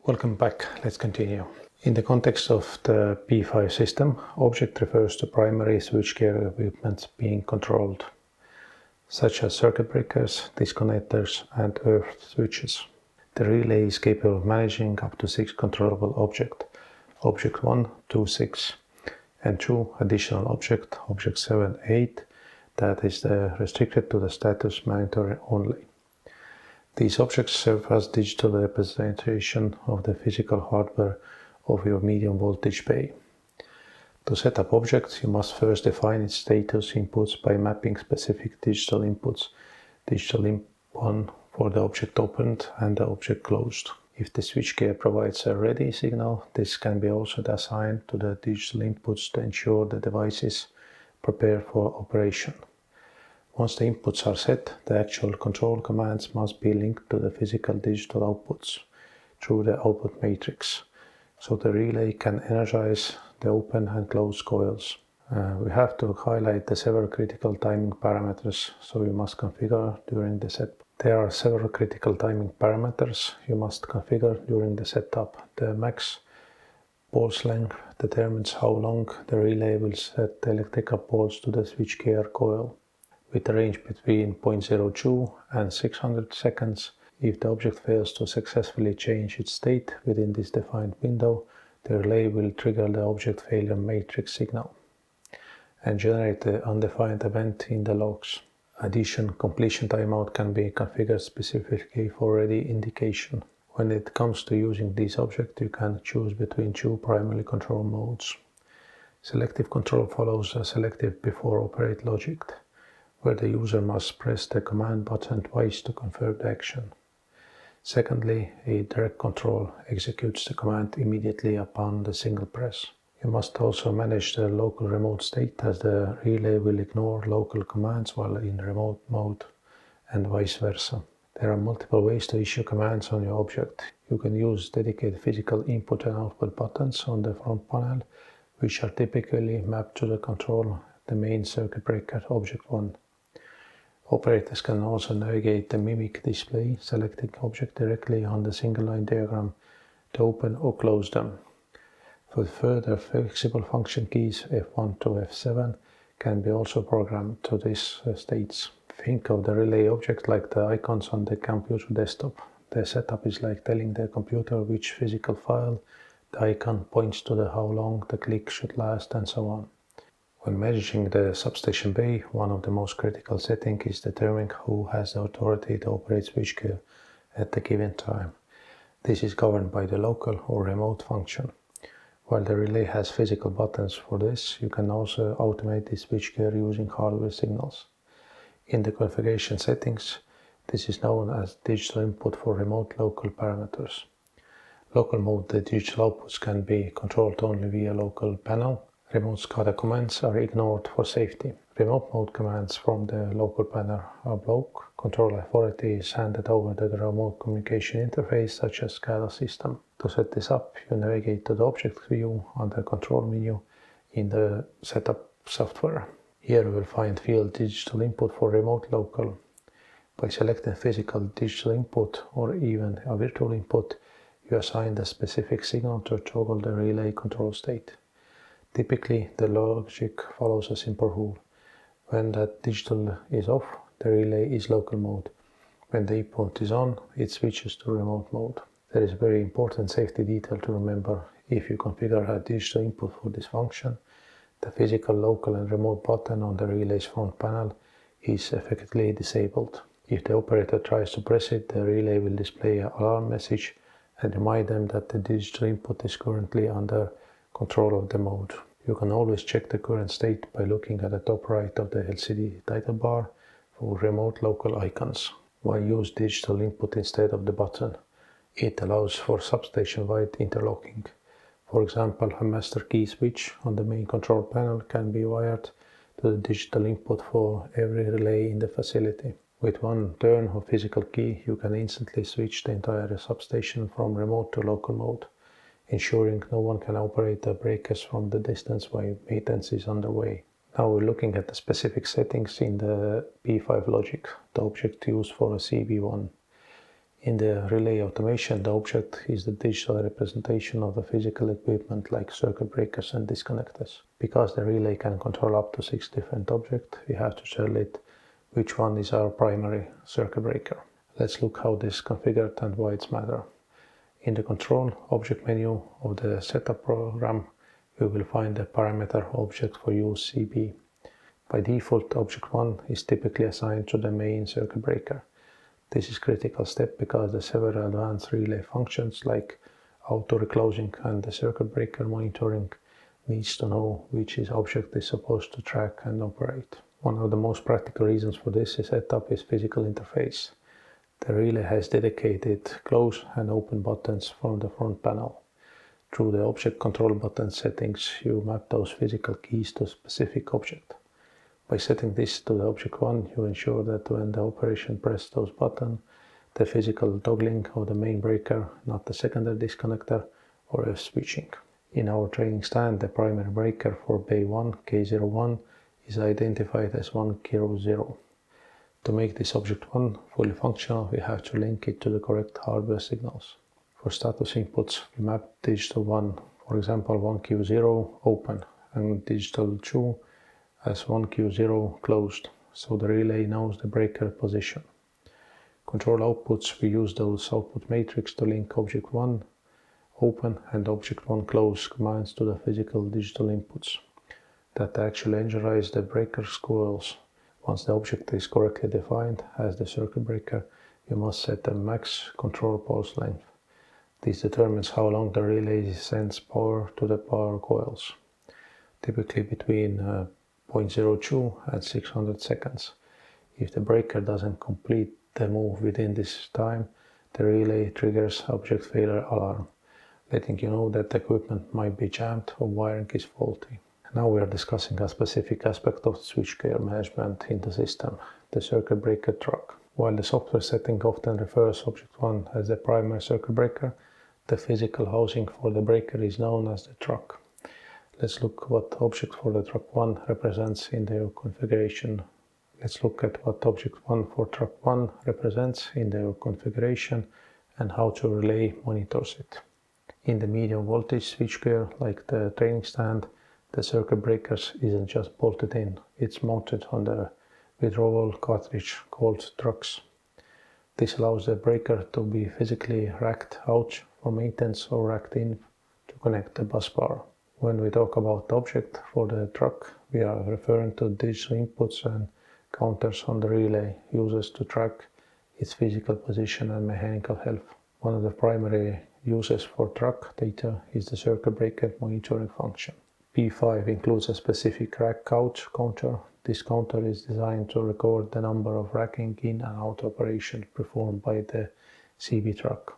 Welcome back. Let's continue. In the context of the P5 system, object refers to primary switchgear equipment being controlled, such as circuit breakers, disconnectors, and earth switches. The relay is capable of managing up to 6 controllable objects, object 1, 2, 6, and 2 additional object 7, 8, that is restricted to the status monitor only. These objects serve as digital representation of the physical hardware of your medium voltage bay. To set up objects, you must first define its status inputs by mapping specific digital inputs, digital input 1 for the object opened and the object closed. If the switchgear provides a ready signal, this can be also assigned to the digital inputs to ensure the device is prepared for operation. Once the inputs are set, the actual control commands must be linked to the physical digital outputs through the output matrix, so the relay can energize the open and close coils. We have to highlight the several critical timing parameters, so you must configure during the setup. There are several critical timing parameters you must configure during the setup. The max pulse length determines how long the relay will set the electrical pulse to the switchgear coil, with a range between 0.02 and 600 seconds. If the object fails to successfully change its state within this defined window, the relay will trigger the object failure matrix signal and generate the undefined event in the logs. Addition completion timeout can be configured specifically for ready indication. When it comes to using this object, you can choose between 2 primary control modes. Selective control follows a selective before operate logic, where the user must press the command button twice to confirm the action. Secondly, a direct control executes the command immediately upon the single press. You must also manage the local remote state, as the relay will ignore local commands while in remote mode, and vice versa. There are multiple ways to issue commands on your object. You can use dedicated physical input and output buttons on the front panel, which are typically mapped to the control the main circuit breaker object 1. Operators can also navigate the mimic display, selecting object directly on the single line diagram to open or close them. For further flexible function keys F1 to F7 can be also programmed to these states. Think of the relay object like the icons on the computer desktop. The setup is like telling the computer which physical file the icon points to, how long the click should last, and so on. When managing the substation bay, one of the most critical settings is determining who has the authority to operate switchgear at the given time. This is governed by the local or remote function. While the relay has physical buttons for this, you can also automate the switchgear using hardware signals. In the configuration settings, this is known as digital input for remote local parameters. Local mode, the digital outputs can be controlled only via local panel. Remote SCADA commands are ignored for safety. Remote mode commands from the local panel are blocked. Control authority is handed over to the remote communication interface, such as SCADA system. To set this up, you navigate to the object view under control menu in the setup software. Here you will find field digital input for remote local. By selecting physical digital input or even a virtual input, you assign the specific signal to toggle the relay control state. Typically, the logic follows a simple rule. When that digital is off, the relay is local mode. When the input is on, it switches to remote mode. There is a very important safety detail to remember. If you configure a digital input for this function, the physical local and remote button on the relay's front panel is effectively disabled. If the operator tries to press it, the relay will display an alarm message and remind them that the digital input is currently under control of the mode. You can always check the current state by looking at the top right of the LCD title bar for remote local icons. Why use digital input instead of the button? It allows for substation-wide interlocking. For example, a master key switch on the main control panel can be wired to the digital input for every relay in the facility. With one turn of physical key, you can instantly switch the entire substation from remote to local mode, ensuring no one can operate the breakers from the distance while maintenance is underway. Now we're looking at the specific settings in the P5 logic, the object used for a CB1. In the relay automation, the object is the digital representation of the physical equipment like circuit breakers and disconnectors. Because the relay can control up to 6 different objects, we have to tell it which one is our primary circuit breaker. Let's look how this is configured and why it's matter. In the control object menu of the setup program, you will find the parameter object for use CB. By default, object 1 is typically assigned to the main circuit breaker. This is a critical step because the several advanced relay functions like auto reclosing and the circuit breaker monitoring needs to know which object is supposed to track and operate. One of the most practical reasons for this setup is physical interface. The relay has dedicated close and open buttons from the front panel. Through the object control button settings, you map those physical keys to a specific object. By setting this to the object 1, you ensure that when the operation presses those buttons, the physical toggling of the main breaker, not the secondary disconnector or switching. In our training stand, the primary breaker for bay 1, K01, is identified as 1K0. To make this object 1 fully functional, we have to link it to the correct hardware signals. For status inputs, we map digital 1, for example 1Q0 open, and digital 2 as 1Q0 closed, so the relay knows the breaker position. Control outputs, we use those output matrix to link object 1 open and object 1 close commands to the physical digital inputs that actually energize the breaker's coils. Once the object is correctly defined as the circuit breaker, you must set a max control pulse length. This determines how long the relay sends power to the power coils, typically between 0.02 and 600 seconds. If the breaker doesn't complete the move within this time, the relay triggers object failure alarm, letting you know that the equipment might be jammed or wiring is faulty. Now we are discussing a specific aspect of switchgear management in the system, the circuit breaker truck. While the software setting often refers object 1 as the primary circuit breaker, the physical housing for the breaker is known as the truck. Let's look what object for the truck 1 represents in their configuration. Let's look at what object 1 for truck 1 represents in their configuration and how to relay monitors it. In the medium voltage switchgear, like the training stand, the circuit breakers isn't just bolted in, it's mounted on the withdrawal cartridge called trucks. This allows the breaker to be physically racked out for maintenance or racked in to connect the bus bar. When we talk about the object for the truck, we are referring to digital inputs and counters on the relay uses to track its physical position and mechanical health. One of the primary uses for truck data is the circuit breaker monitoring function. P5 includes a specific rack out counter. This counter is designed to record the number of racking in and out operations performed by the CB truck.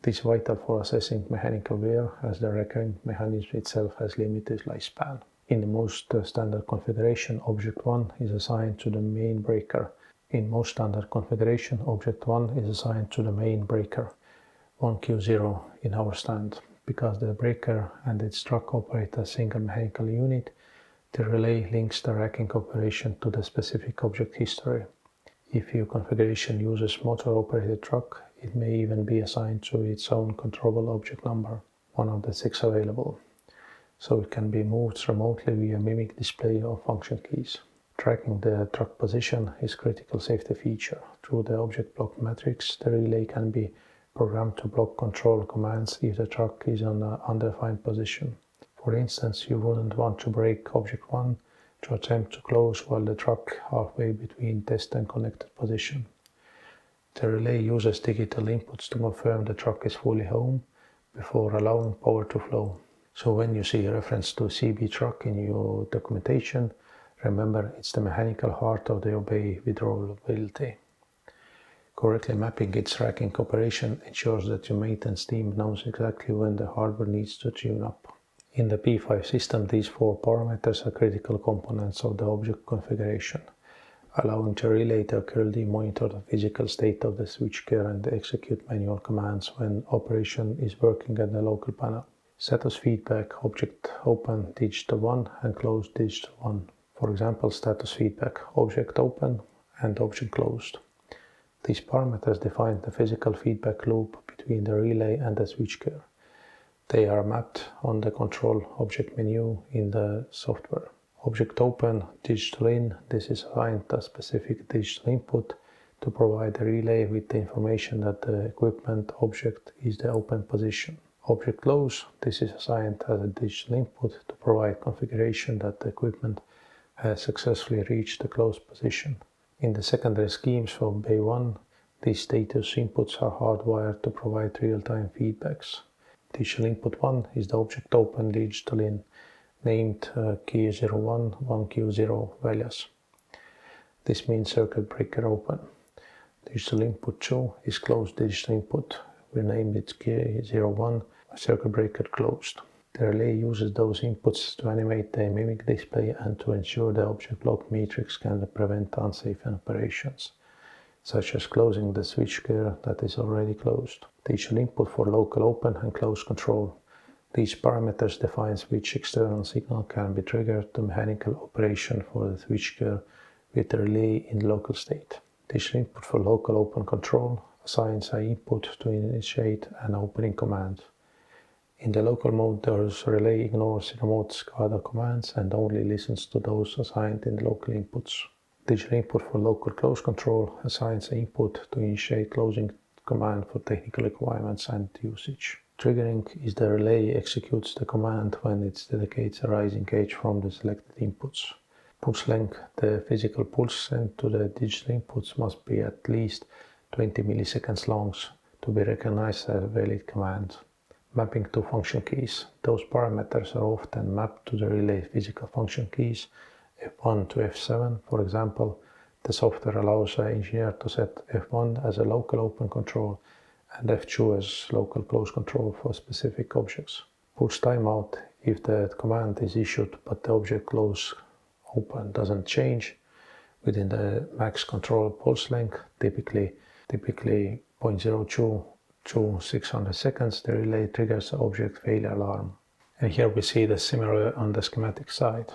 This is vital for assessing mechanical wear, as the racking mechanism itself has limited lifespan. In the most standard configuration, object 1 is assigned to the main breaker. In most standard configuration, object 1 is assigned to the main breaker, 1Q0 in our stand. Because the breaker and its truck operate as a single mechanical unit, the relay links the racking operation to the specific object history. If your configuration uses motor-operated truck, it may even be assigned to its own controllable object number, one of the 6 available, so it can be moved remotely via mimic display of function keys. Tracking the truck position is a critical safety feature. Through the object block matrix, the relay can be programmed to block control commands if the truck is on an undefined position. For instance, you wouldn't want to break object 1 to attempt to close while the truck halfway between test and connected position. The relay uses digital inputs to confirm the truck is fully home before allowing power to flow. So when you see a reference to CB truck in your documentation, remember it's the mechanical heart of the obey withdrawability. Correctly mapping its racking operation ensures that your maintenance team knows exactly when the hardware needs to tune up. In the P5 system, these 4 parameters are critical components of the object configuration, allowing the relay to accurately monitor the physical state of the switchgear and execute manual commands when operation is working at the local panel. Status feedback, object open digital 1 and closed digital 1. For example, status feedback, object open and object closed. These parameters define the physical feedback loop between the relay and the switchgear. They are mapped on the control object menu in the software. Object open, digital in, this is assigned a specific digital input to provide the relay with the information that the equipment object is the open position. Object close, this is assigned as a digital input to provide configuration that the equipment has successfully reached the closed position. In the secondary schemes for Bay 1, these status inputs are hardwired to provide real-time feedbacks. Digital input 1 is the object open digital in, named key01, 1Q0 values. This means circuit breaker open. Digital input 2 is closed digital input. We named it key01, circuit breaker closed. The relay uses those inputs to animate the mimic display and to ensure the object lock matrix can prevent unsafe operations, such as closing the switchgear that is already closed. Digital input for local open and close control. These parameters define which external signal can be triggered to mechanical operation for the switchgear with the relay in local state. Digital input for local open control assigns an input to initiate an opening command. In the local mode, the relay ignores remote SCADA commands and only listens to those assigned in the local inputs. Digital input for local close control assigns an input to initiate closing command for technical requirements and usage. Triggering is the relay executes the command when it dedicates a rising gauge from the selected inputs. Pulse length, the physical pulse sent to the digital inputs must be at least 20 milliseconds long to be recognized as a valid command. Mapping to function keys. Those parameters are often mapped to the relay physical function keys F1 to F7. For example, the software allows an engineer to set F1 as a local open control and F2 as local close control for specific objects. Pulse timeout, if the command is issued but the object close open doesn't change within the max control pulse length, typically 0.02 to 600 seconds, the relay triggers the object failure alarm. And here we see the similar on the schematic side.